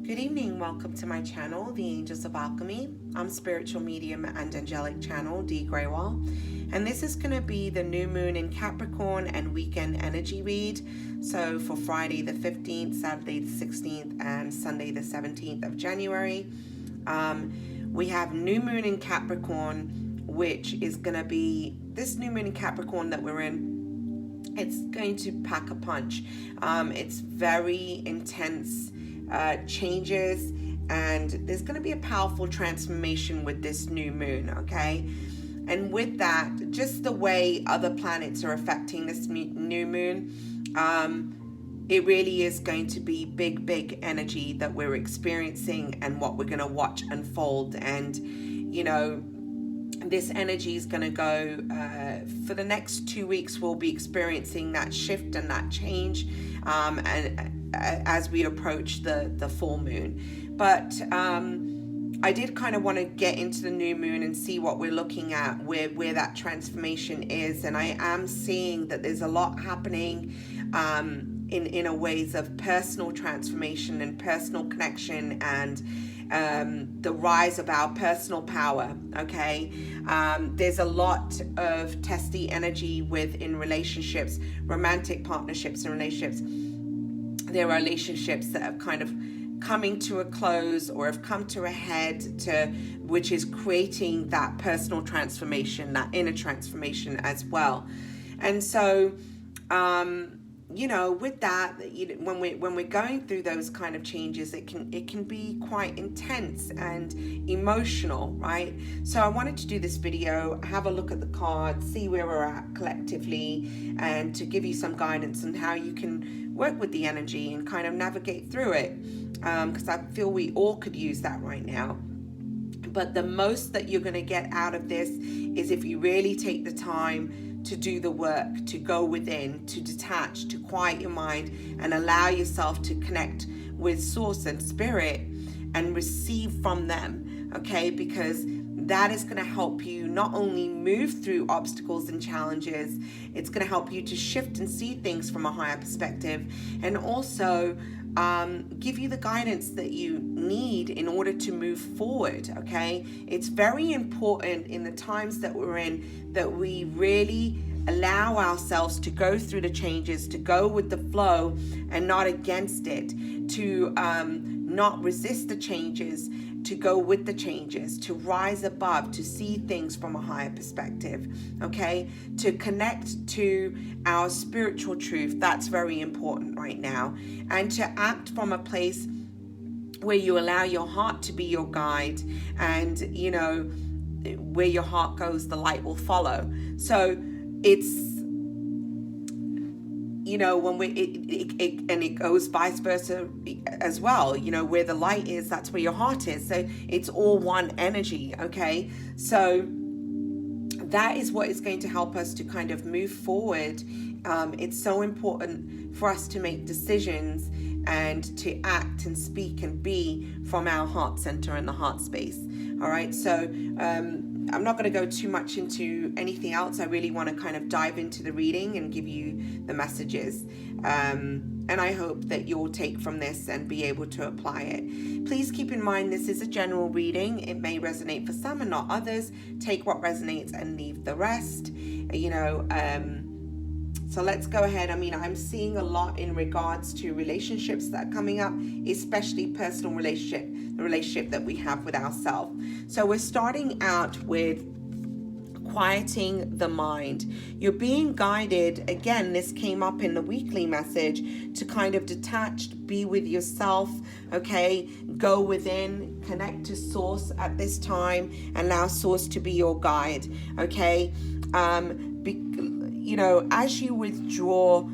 Good evening, welcome to my channel, the Angels of Alchemy. I'm spiritual medium and angelic channel, Dee Grewal. And this is going to be the new moon in Capricorn and weekend energy read. So for Friday the 15th, Saturday the 16th, and Sunday the 17th of January. We have new moon in Capricorn, which is going to be this new moon in Capricorn that we're in. It's going to pack a punch. It's very intense changes, and there's going to be a powerful transformation with this new moon, okay? And with that, just the way other planets are affecting this new moon, it really is going to be big energy that we're experiencing and what we're going to watch unfold. And you know, this energy is going to go for the next 2 weeks. We'll be experiencing that shift and that change, and as we approach the full moon. But I did kind of want to get into the new moon and see what we're looking at, where that transformation is. And I am seeing that there's a lot happening in a ways of personal transformation and personal connection, and the rise of our personal power, okay? There's a lot of testy energy within relationships, romantic partnerships and relationships. There are relationships that have kind of coming to a close or have come to a head, which is creating that personal transformation, that inner transformation as well. And so, you know, with that, when we're going through those kind of changes, it can be quite intense and emotional, right? So I wanted to do this video, have a look at the cards, see where we're at collectively, and to give you some guidance on how you can work with the energy and kind of navigate through it, because I feel we all could use that right now. But the most that you're going to get out of this is if you really take the time to do the work, to go within, to detach, to quiet your mind, and allow yourself to connect with source and spirit and receive from them, okay? Because that is going to help you not only move through obstacles and challenges, it's going to help you to shift and see things from a higher perspective, and also give you the guidance that you need in order to move forward, okay? It's very important in the times that we're in that we really allow ourselves to go through the changes, to go with the flow and not against it, to not resist the changes, to go with the changes, to rise above, to see things from a higher perspective, okay? To connect to our spiritual truth, that's very important right now. And to act from a place where you allow your heart to be your guide, and, you know, where your heart goes, the light will follow. So it's, you know, when and it goes vice versa as well. You know, where the light is, that's where your heart is. So it's all one energy, okay? So that is what is going to help us to kind of move forward. It's so important for us to make decisions and to act and speak and be from our heart center and the heart space. All right, so I'm not going to go too much into anything else. I really want to kind of dive into the reading and give you the messages. And I hope that you'll take from this and be able to apply it. Please keep in mind this is a general reading. It may resonate for some and not others. Take what resonates and leave the rest. You know, so let's go ahead. I mean, I'm seeing a lot in regards to relationships that are coming up, especially personal relationship, the relationship that we have with ourselves. So we're starting out with quieting the mind. You're being guided, again, this came up in the weekly message, to kind of detach, be with yourself, okay? Go within, connect to source at this time, allow source to be your guide, okay? You know, as you withdraw,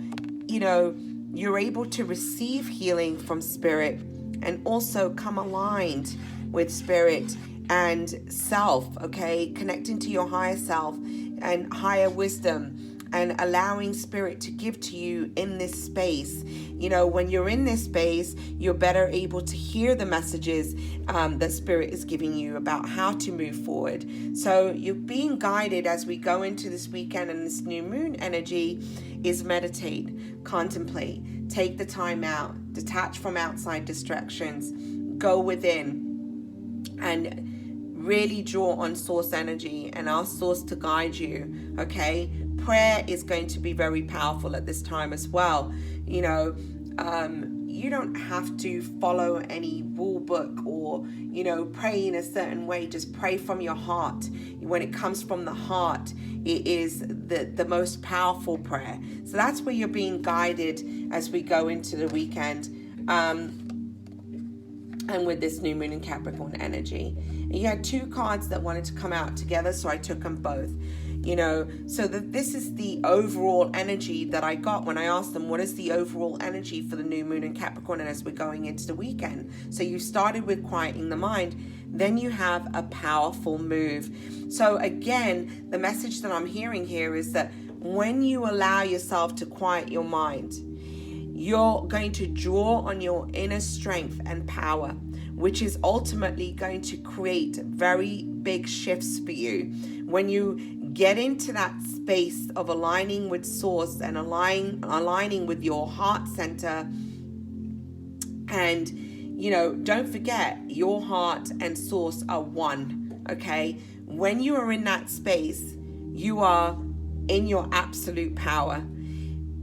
you know, you're able to receive healing from spirit and also come aligned with spirit and self, okay? Connecting to your higher self and higher wisdom, and allowing spirit to give to you in this space. You know, when you're in this space, you're better able to hear the messages that spirit is giving you about how to move forward. So you're being guided as we go into this weekend, and this new moon energy is meditate, contemplate, take the time out, detach from outside distractions, go within and really draw on source energy and ask source to guide you. Okay, prayer is going to be very powerful at this time as well. You know, you don't have to follow any rule book or, you know, pray in a certain way. Just pray from your heart. When it comes from the heart, it is the most powerful prayer. So that's where you're being guided as we go into the weekend, and with this new moon in Capricorn energy. And you had two cards that wanted to come out together, so I took them both. You know, so this is the overall energy that I got when I asked them, what is the overall energy for the new moon in Capricorn and as we're going into the weekend? So you started with quieting the mind, then you have a powerful move. So again, the message that I'm hearing here is that when you allow yourself to quiet your mind, you're going to draw on your inner strength and power, which is ultimately going to create very big shifts for you. When you get into that space of aligning with source and aligning with your heart center, and, you know, don't forget, your heart and source are one, okay? When you are in that space, you are in your absolute power.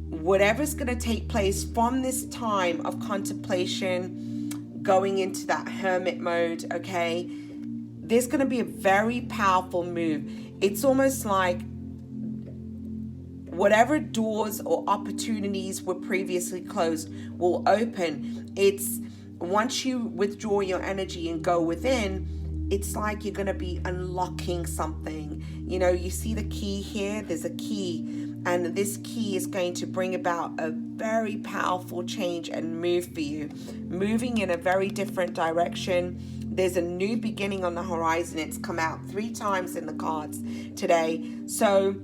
Whatever's going to take place from this time of contemplation, going into that hermit mode, okay, there's going to be a very powerful move. It's almost like whatever doors or opportunities were previously closed will open. It's once you withdraw your energy and go within, it's like you're going to be unlocking something. You know, you see the key here, there's a key. And this key is going to bring about a very powerful change and move for you, moving in a very different direction. There's a new beginning on the horizon. It's come out 3 times in the cards today. So,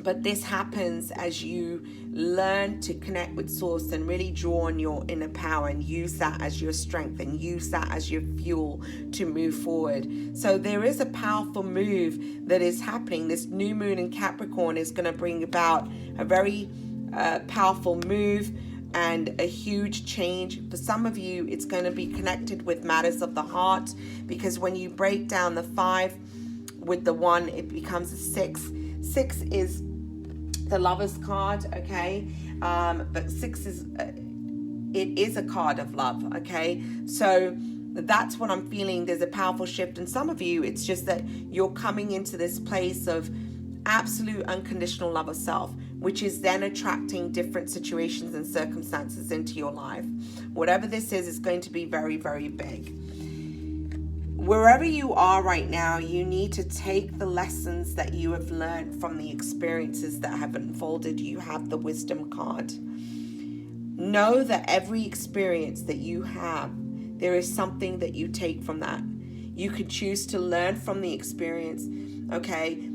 but this happens as you learn to connect with source and really draw on your inner power and use that as your strength and use that as your fuel to move forward. So there is a powerful move that is happening. This new moon in Capricorn is going to bring about a very powerful move and a huge change. For some of you, it's going to be connected with matters of the heart, because when you break down the 5 with the 1, it becomes a 6. 6 is the Lover's card, okay? But 6 is it is a card of love, okay? So that's what I'm feeling. There's a powerful shift. And some of you, it's just that you're coming into this place of absolute unconditional love of self, which is then attracting different situations and circumstances into your life. Whatever this is going to be very, very big. Wherever you are right now, you need to take the lessons that you have learned from the experiences that have unfolded. You have the wisdom card. Know that every experience that you have, there is something that you take from that. You could choose to learn from the experience, okay?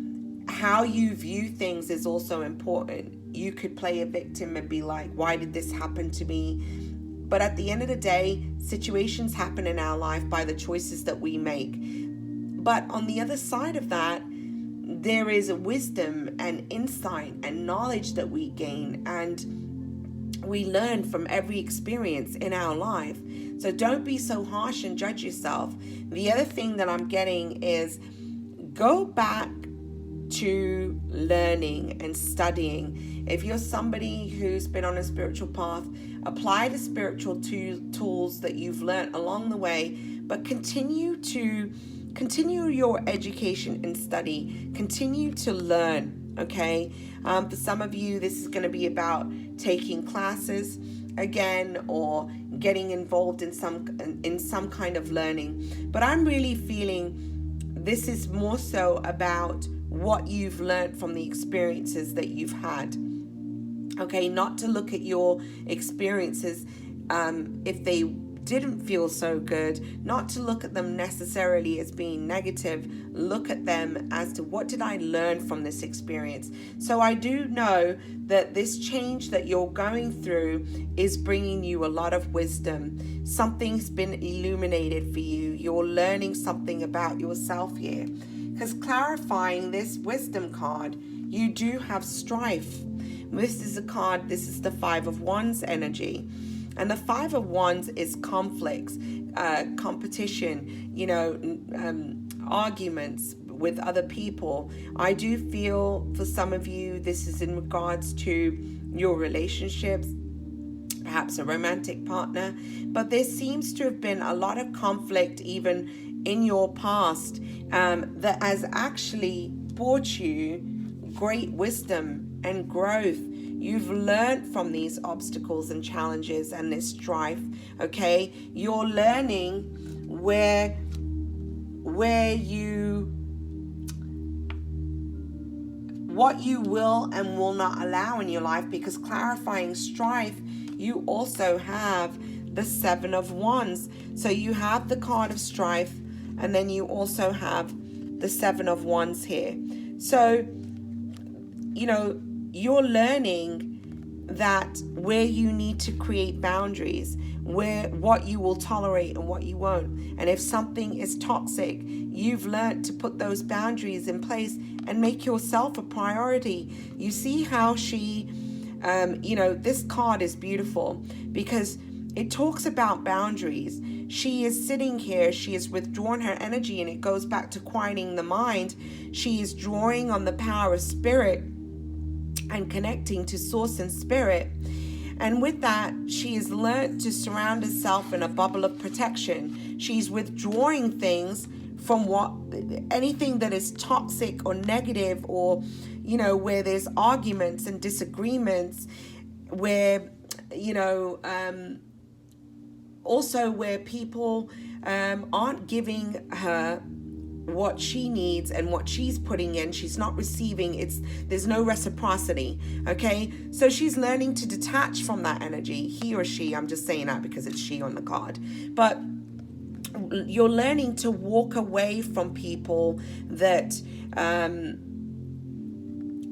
How you view things is also important. You could play a victim and be like, why did this happen to me? But at the end of the day, situations happen in our life by the choices that we make. But on the other side of that, there is a wisdom and insight and knowledge that we gain, and we learn from every experience in our life. So don't be so harsh and judge yourself. The other thing that I'm getting is go back to learning and studying. If you're somebody who's been on a spiritual path, apply the spiritual tools that you've learned along the way, but continue your education and study. Continue to learn, okay? For some of you, this is going to be about taking classes again or getting involved in some kind of learning. But I'm really feeling this is more so about what you've learned from the experiences that you've had. Okay, not to look at your experiences if they didn't feel so good, not to look at them necessarily as being negative. Look at them as to what did I learn from this experience. So I do know that this change that you're going through is bringing you a lot of wisdom. Something's been illuminated for you. You're learning something about yourself here. Because clarifying this wisdom card, you do have strife. This is a card, this is the 5 of Wands energy. And the Five of Wands is conflicts, competition, arguments with other people. I do feel for some of you, this is in regards to your relationships, perhaps a romantic partner, but there seems to have been a lot of conflict even in your past that has actually brought you great wisdom and growth. You've learned from these obstacles and challenges and this strife, okay? You're learning where you, what you will and will not allow in your life, because clarifying strife, you also have the Seven of Wands. So you have the card of strife, and then you also have the Seven of Wands here. So, you're learning that where you need to create boundaries, what you will tolerate and what you won't. And if something is toxic, you've learned to put those boundaries in place and make yourself a priority. You see how she, this card is beautiful because it talks about boundaries. She is sitting here, she has withdrawn her energy, and it goes back to quieting the mind. She is drawing on the power of spirit and connecting to source and spirit. And with that, she has learned to surround herself in a bubble of protection. She's withdrawing things from anything that is toxic or negative, or, where there's arguments and disagreements, where, also where people aren't giving her what she needs and what she's putting in. She's not receiving. There's no reciprocity. Okay, so she's learning to detach from that energy. He or she, I'm just saying that because it's she on the card, but you're learning to walk away from people that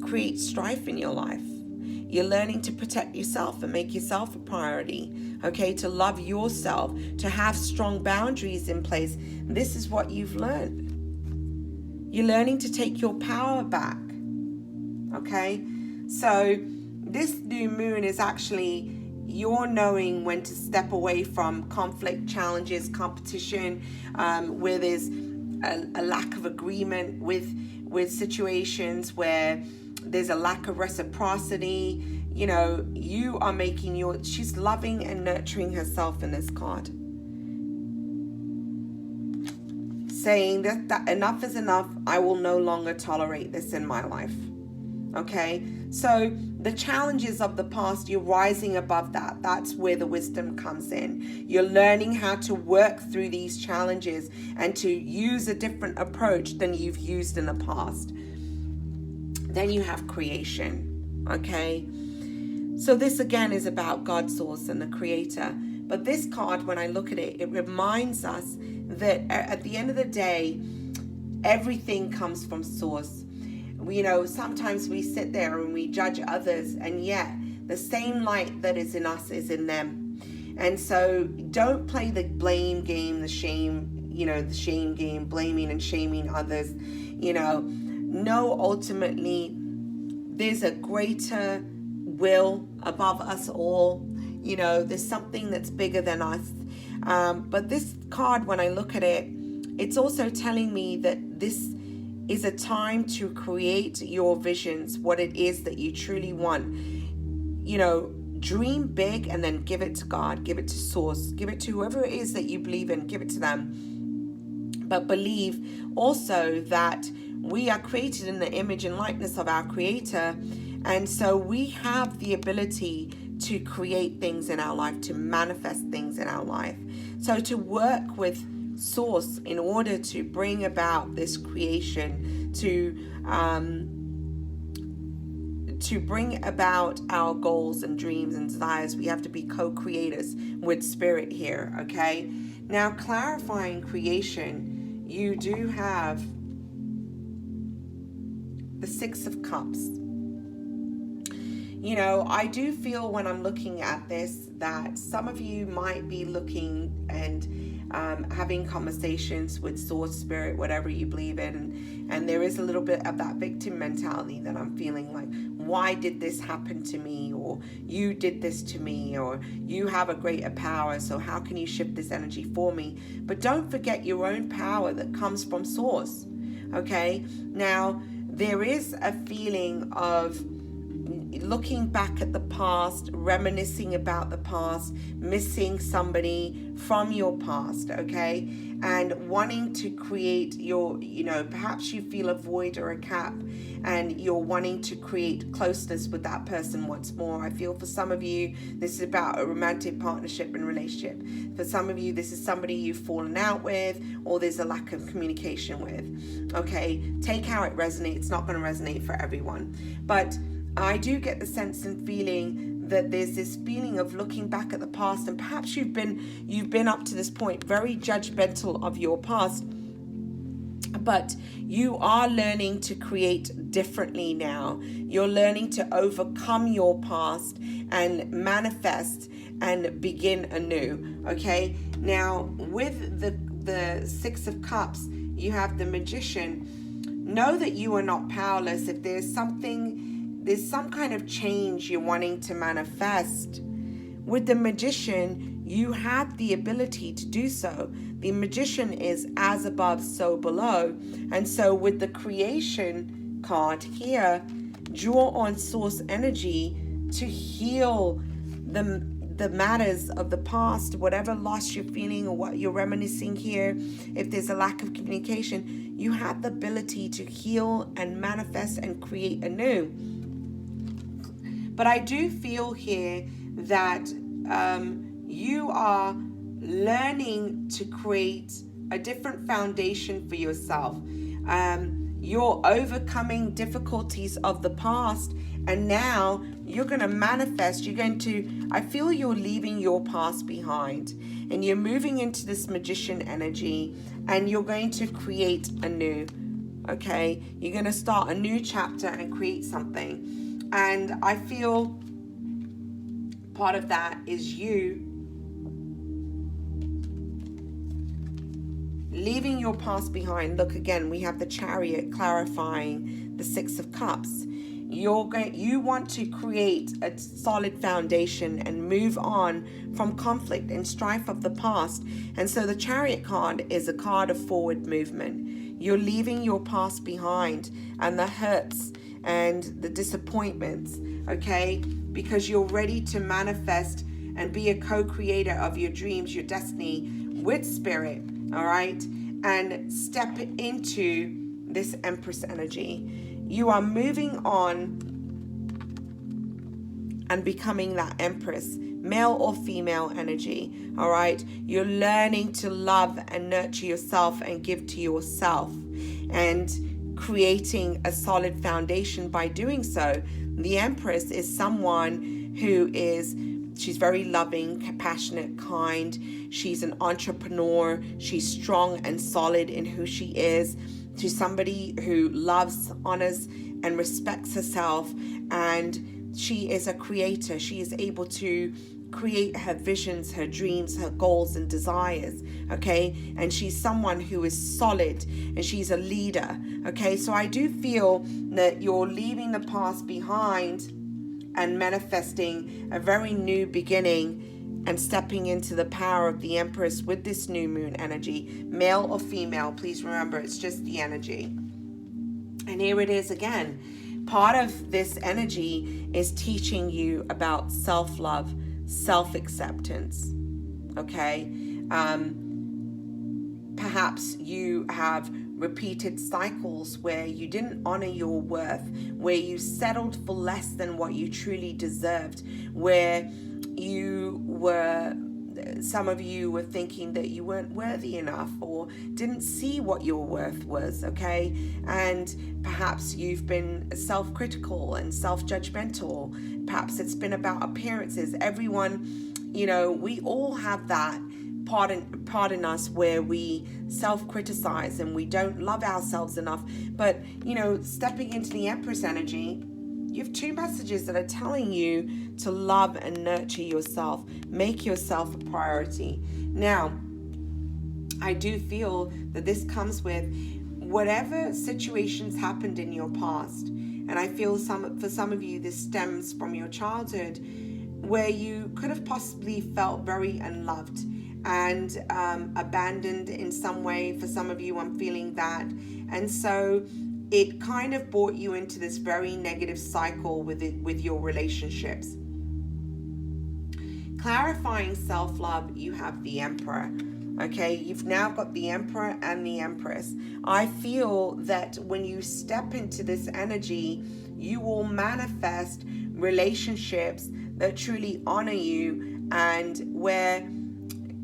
create strife in your life. You're learning to protect yourself and make yourself a priority, okay? To love yourself, to have strong boundaries in place. This is what you've learned. You're learning to take your power back, okay? So this new moon is actually you're knowing when to step away from conflict, challenges, competition, where there's a lack of agreement with situations where there's a lack of reciprocity. You are making she's loving and nurturing herself in this card. Saying that enough is enough. I will no longer tolerate this in my life. Okay? So the challenges of the past, you're rising above that. That's where the wisdom comes in. You're learning how to work through these challenges and to use a different approach than you've used in the past. Then you have creation, okay? So this again is about God, source, and the creator. But this card, when I look at it, it reminds us that at the end of the day, everything comes from source. Sometimes we sit there and we judge others, and yet the same light that is in us is in them. And so don't play the blame game, the shame game, blaming and shaming others. Know ultimately there's a greater will above us all. There's something that's bigger than us. But this card, when I look at it, it's also telling me that this is a time to create your visions, what it is that you truly want. Dream big and then give it to God, give it to source, give it to whoever it is that you believe in, give it to them. But believe also that we are created in the image and likeness of our Creator. And so we have the ability to create things in our life, to manifest things in our life. So to work with source in order to bring about this creation, to bring about our goals and dreams and desires, we have to be co-creators with spirit here, okay? Now, clarifying creation, you do have the Six of Cups. you know, I do feel when I'm looking at this that some of you might be looking and having conversations with source, spirit, whatever you believe in, and there is a little bit of that victim mentality that I'm feeling like, why did this happen to me, or you did this to me, or you have a greater power, so how can you shift this energy for me? But don't forget your own power that comes from source. Okay, now there is a feeling of looking back at the past, reminiscing about the past, missing somebody from your past, okay, and wanting to create your, you know, perhaps you feel a void or a gap and you're wanting to create closeness with that person once more. I feel for some of you, this is about a romantic partnership and relationship. For some of you, this is somebody you've fallen out with, or there's a lack of communication with, okay? Take how it resonates. It's not going to resonate for everyone, but I do get the sense and feeling that there's this feeling of looking back at the past, and perhaps you've been up to this point very judgmental of your past, but you are learning to create differently now. You're learning to overcome your past and manifest and begin anew. Okay, now with the Six of Cups, you have the Magician. Know that you are not powerless. If there's some kind of change you're wanting to manifest, with the Magician, you have the ability to do so. The Magician is as above, so below. And so with the Creation card here, draw on source energy to heal the matters of the past, whatever loss you're feeling or what you're reminiscing here. If there's a lack of communication, you have the ability to heal and manifest and create anew. But I do feel here that you are learning to create a different foundation for yourself. You're overcoming difficulties of the past, and now you're going to manifest. I feel you're leaving your past behind, and you're moving into this Magician energy, and you're going to create anew. Okay, you're going to start a new chapter and create something. And I feel part of that is you leaving your past behind. Look, again, we have the Chariot clarifying the Six of Cups. You want to create a solid foundation and move on from conflict and strife of the past. And so the Chariot card is a card of forward movement. You're leaving your past behind and the hurts and the disappointments, okay? Because you're ready to manifest and be a co-creator of your dreams, your destiny with spirit, all right? And step into this Empress energy. You are moving on and becoming that Empress, male or female energy, all right? You're learning to love and nurture yourself and give to yourself, and creating a solid foundation by doing so. The Empress is someone who she's very loving, compassionate, kind. She's an entrepreneur. She's strong and solid in who she is. She's somebody who loves, honors, and respects herself. And she is a creator. She is able to create her visions, her dreams, her goals and desires, okay? And she's someone who is solid, and she's a leader, okay? So I do feel that you're leaving the past behind and manifesting a very new beginning and stepping into the power of the Empress with this new moon energy. Male or female, please remember, it's just the energy. And here it is again. Part of this energy is teaching you about self-love, self-acceptance, okay? Perhaps you have repeated cycles where you didn't honor your worth, where you settled for less than what you truly deserved, where some of you were thinking that you weren't worthy enough or didn't see what your worth was, okay? And perhaps you've been self-critical and self-judgmental. Perhaps it's been about appearances. Everyone, we all have that part in us where we self-criticize and we don't love ourselves enough. But, stepping into the Empress energy, you have two messages that are telling you to love and nurture yourself. Make yourself a priority. Now, I do feel that this comes with whatever situations happened in your past. And I feel for some of you, this stems from your childhood, where you could have possibly felt very unloved and abandoned in some way. For some of you, I'm feeling that. And so it kind of brought you into this very negative cycle with your relationships. Clarifying self-love, you have the Emperor. Okay, you've now got the Emperor and the Empress. I feel that when you step into this energy, you will manifest relationships that truly honor you, and where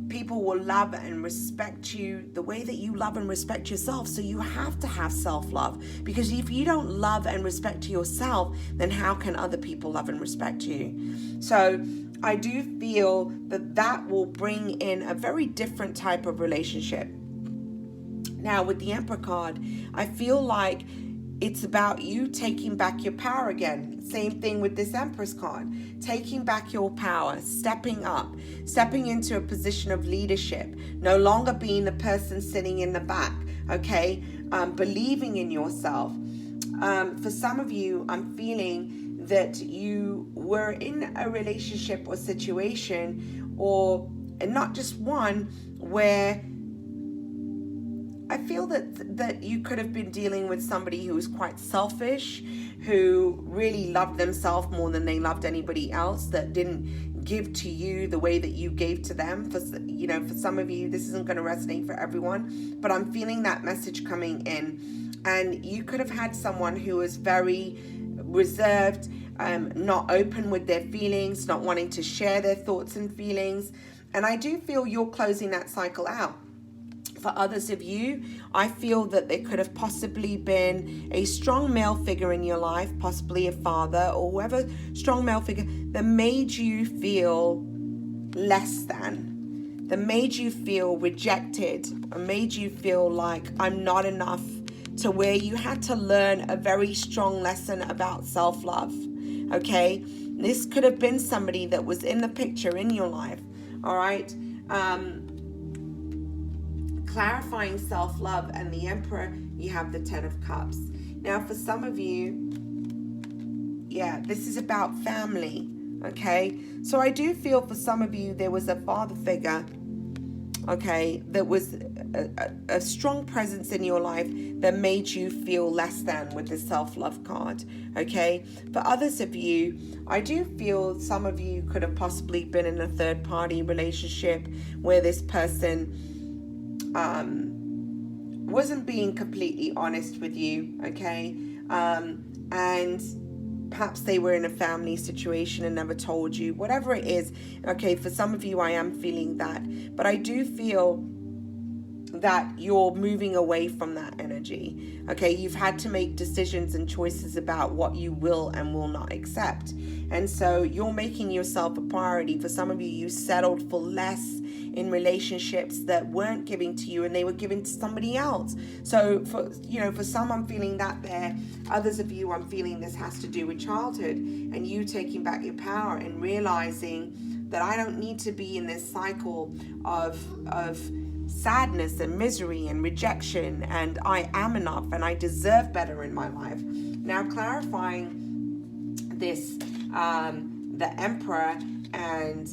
people will love and respect you the way that you love and respect yourself. So you have to have self-love, because if you don't love and respect yourself, then how can other people love and respect you? So I do feel that will bring in a very different type of relationship. Now, with the Emperor card, I feel like it's about you taking back your power again. Same thing with this Empress card. Taking back your power, stepping up, stepping into a position of leadership, no longer being the person sitting in the back, okay? Believing in yourself. For some of you, I'm feeling that you were in a relationship or situation, and not just one, where I feel that you could have been dealing with somebody who was quite selfish, who really loved themselves more than they loved anybody else, that didn't give to you the way that you gave to them. For some of you, this isn't going to resonate for everyone, but I'm feeling that message coming in. And you could have had someone who was very reserved, not open with their feelings, not wanting to share their thoughts and feelings. And I do feel you're closing that cycle out. For others of you, I feel that there could have possibly been a strong male figure in your life, possibly a father or whoever, strong male figure that made you feel less than, that made you feel rejected, or made you feel like I'm not enough, to where you had to learn a very strong lesson about self-love. Okay, this could have been somebody that was in the picture in your life. All right. Clarifying self-love and the Emperor, you have the Ten of Cups. Now, for some of you, yeah, this is about family. Okay, so I do feel for some of you there was a father figure, okay, that was a strong presence in your life that made you feel less than with the self-love card. Okay, for others of you, I do feel some of you could have possibly been in a third-party relationship where this person wasn't being completely honest with you. Okay, and perhaps they were in a family situation and never told you, whatever it is. Okay, for some of you, I am feeling that, but I do feel that you're moving away from that energy. Okay, you've had to make decisions and choices about what you will and will not accept, and so you're making yourself a priority. For some of you, you settled for less in relationships that weren't giving to you and they were given to somebody else. So for some, I'm feeling that there. Others of you, I'm feeling this has to do with childhood and you taking back your power and realizing that I don't need to be in this cycle of sadness and misery and rejection, and I am enough and I deserve better in my life. Now, clarifying this, the Emperor and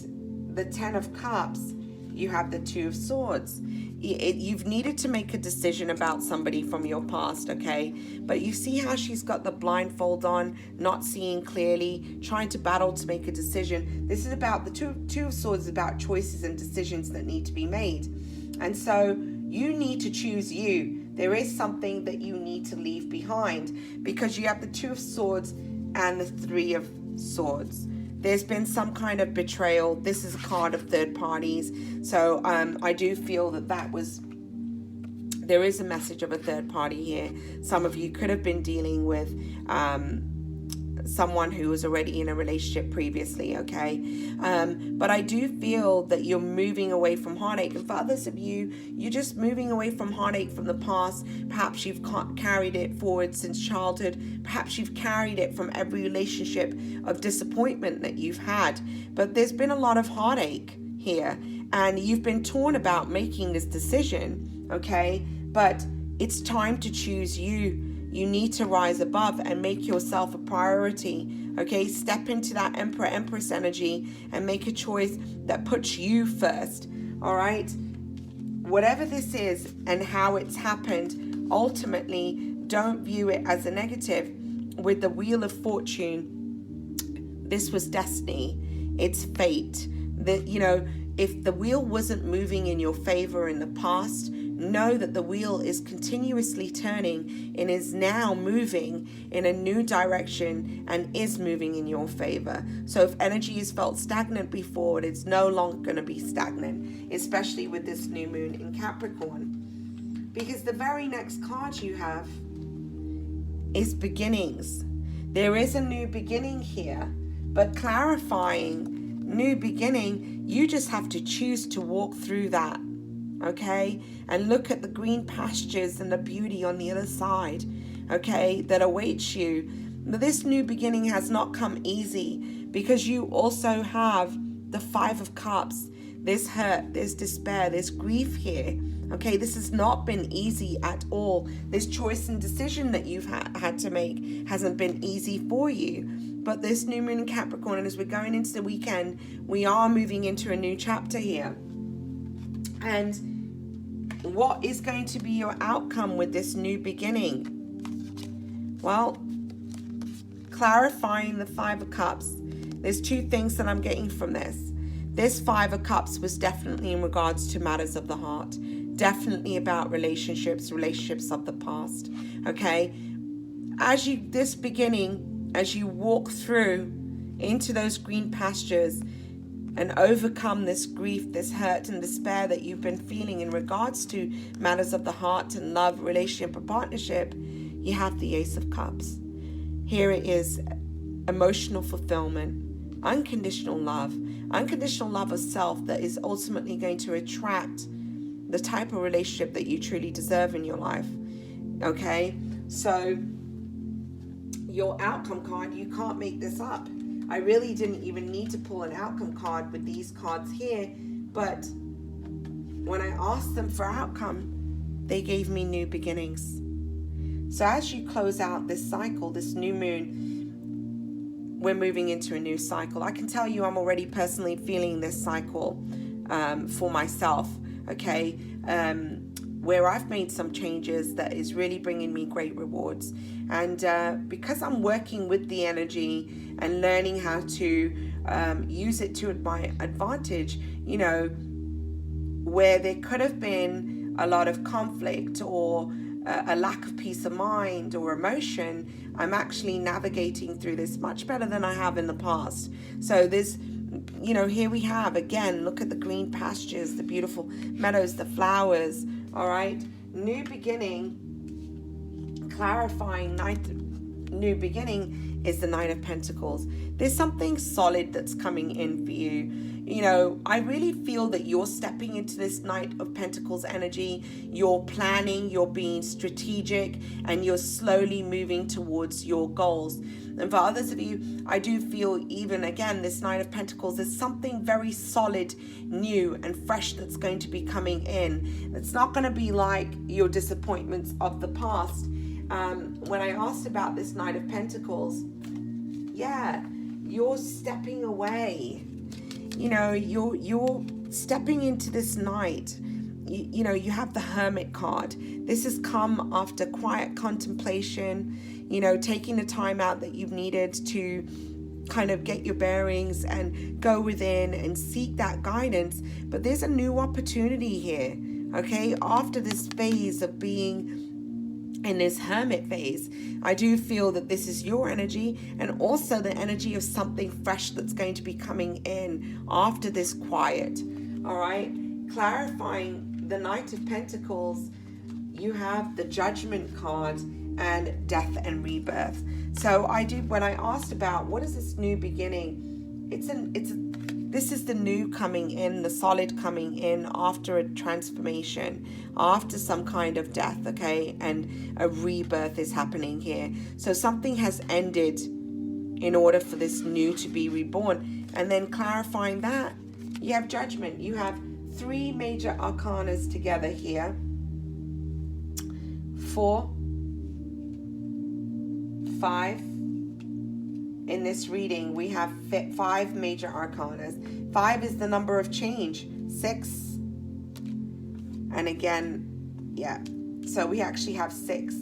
the Ten of Cups, you have the Two of Swords. You've needed to make a decision about somebody from your past, okay? But you see how she's got the blindfold on, not seeing clearly, trying to battle to make a decision. This is about the Two of Swords, is about choices and decisions that need to be made. And so you need to choose you. There is something that you need to leave behind, because you have the Two of Swords and the Three of Swords. There's been some kind of betrayal. This is a card of third parties. So I do feel there is a message of a third party here. Some of you could have been dealing with someone who was already in a relationship previously, okay? But I do feel that you're moving away from heartache. And for others of you, you're just moving away from heartache from the past. Perhaps you've carried it forward since childhood. Perhaps you've carried it from every relationship of disappointment that you've had. But there's been a lot of heartache here, and you've been torn about making this decision, okay? But it's time to choose you. You need to rise above and make yourself a priority, okay? Step into that Emperor, Empress energy and make a choice that puts you first, all right? Whatever this is and how it's happened, ultimately, don't view it as a negative. With the Wheel of Fortune, this was destiny. It's fate. That, you know, if the wheel wasn't moving in your favor in the past, know that the wheel is continuously turning and is now moving in a new direction and is moving in your favor. So if energy has felt stagnant before, it's no longer going to be stagnant, especially with this new moon in Capricorn. Because the very next card you have is beginnings. There is a new beginning here, but clarifying new beginning, you just have to choose to walk through that, okay? And look at the green pastures and the beauty on the other side, okay, that awaits you. But this new beginning has not come easy, because you also have the Five of Cups. There's hurt, there's despair, there's grief here, okay? This has not been easy at all. This choice and decision that you've had to make hasn't been easy for you. But this new moon in Capricorn, and as we're going into the weekend, we are moving into a new chapter here. And what is going to be your outcome with this new beginning? Well, clarifying the Five of Cups. There's two things that I'm getting from this. This Five of Cups was definitely in regards to matters of the heart. Definitely about relationships of the past. Okay? As you walk through into those green pastures and overcome this grief, this hurt and despair that you've been feeling in regards to matters of the heart and love, relationship, or partnership, you have the Ace of Cups. Here it is, emotional fulfillment, unconditional love of self that is ultimately going to attract the type of relationship that you truly deserve in your life. Okay? So your outcome card, you can't make this up. I really didn't even need to pull an outcome card with these cards here, but when I asked them for outcome, they gave me new beginnings. So as you close out this cycle, this new moon, we're moving into a new cycle. I can tell you I'm already personally feeling this cycle for myself, okay? Where I've made some changes that is really bringing me great rewards. And because I'm working with the energy and learning how to use it to my advantage, you know, where there could have been a lot of conflict or a lack of peace of mind or emotion, I'm actually navigating through this much better than I have in the past. So there's, you know, here we have, again, look at the green pastures, the beautiful meadows, the flowers, all right? New beginning, clarifying new beginning is the Nine of Pentacles. There's something solid that's coming in for you. You know, I really feel that you're stepping into this Knight of Pentacles energy. You're planning, you're being strategic, and you're slowly moving towards your goals. And for others of you, I do feel even, again, this Knight of Pentacles is something very solid, new and fresh that's going to be coming in. It's not going to be like your disappointments of the past. When I asked about this Knight of Pentacles, yeah, you're stepping away. You know, you're stepping into this night. You know, you have the Hermit card. This has come after quiet contemplation, you know, taking the time out that you've needed to kind of get your bearings and go within and seek that guidance. But there's a new opportunity here, okay? After this phase of being in this hermit phase, I do feel that this is your energy and also the energy of something fresh that's going to be coming in after this quiet. All right, clarifying the Knight of Pentacles, you have the Judgment card, and death and rebirth. So when I asked about what is this new beginning, this is the new coming in, the solid coming in after a transformation, after some kind of death, okay? And a rebirth is happening here. So something has ended in order for this new to be reborn. And then clarifying that, you have judgment. You have 3 major arcanas together here. 4, 5. In this reading, we have 5 major arcanas. 5 is the number of change. 6. And again, yeah. So we actually have 6.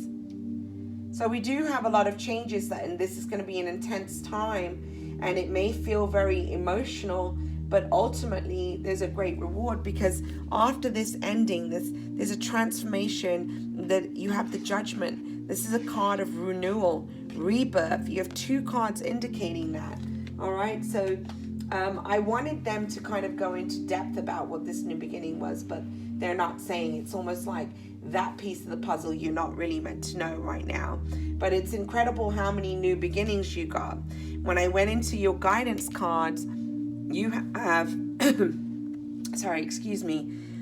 So we do have a lot of changes, and this is going to be an intense time, and it may feel very emotional, but ultimately there's a great reward, because after this ending, there's a transformation, that you have the judgment. This is a card of renewal, rebirth. You have 2 cards indicating that. All right, so I wanted them to kind of go into depth about what this new beginning was, but they're not saying. It's almost like that piece of the puzzle you're not really meant to know right now. But it's incredible how many new beginnings you got. When I went into your guidance cards, you have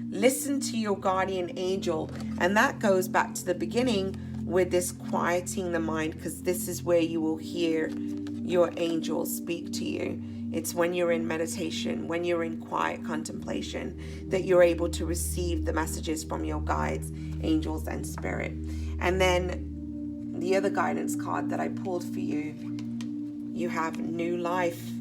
listen to your guardian angel, and that goes back to the beginning with this quieting the mind, because this is where you will hear your angels speak to you. It's when you're in meditation, when you're in quiet contemplation, that you're able to receive the messages from your guides, angels, and spirit. And then the other guidance card that I pulled for you, you have new life.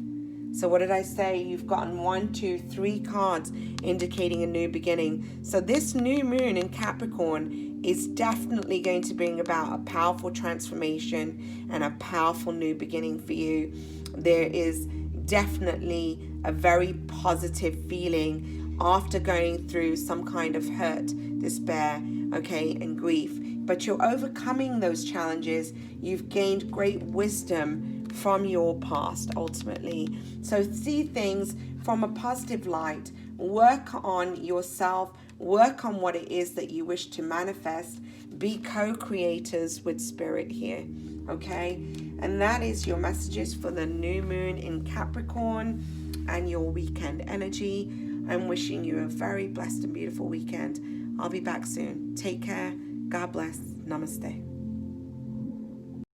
So what did I say? You've gotten 1, 2, 3 cards indicating a new beginning. So this new moon in Capricorn is definitely going to bring about a powerful transformation and a powerful new beginning for you. There is definitely a very positive feeling after going through some kind of hurt, despair, okay, and grief. But you're overcoming those challenges. You've gained great wisdom from your past, ultimately. So see things from a positive light. Work on yourself. Work on what it is that you wish to manifest. Be co-creators with spirit here, okay? And that is your messages for the new moon in Capricorn and your weekend energy. I'm wishing you a very blessed and beautiful weekend. I'll be back soon. Take care. God bless. Namaste.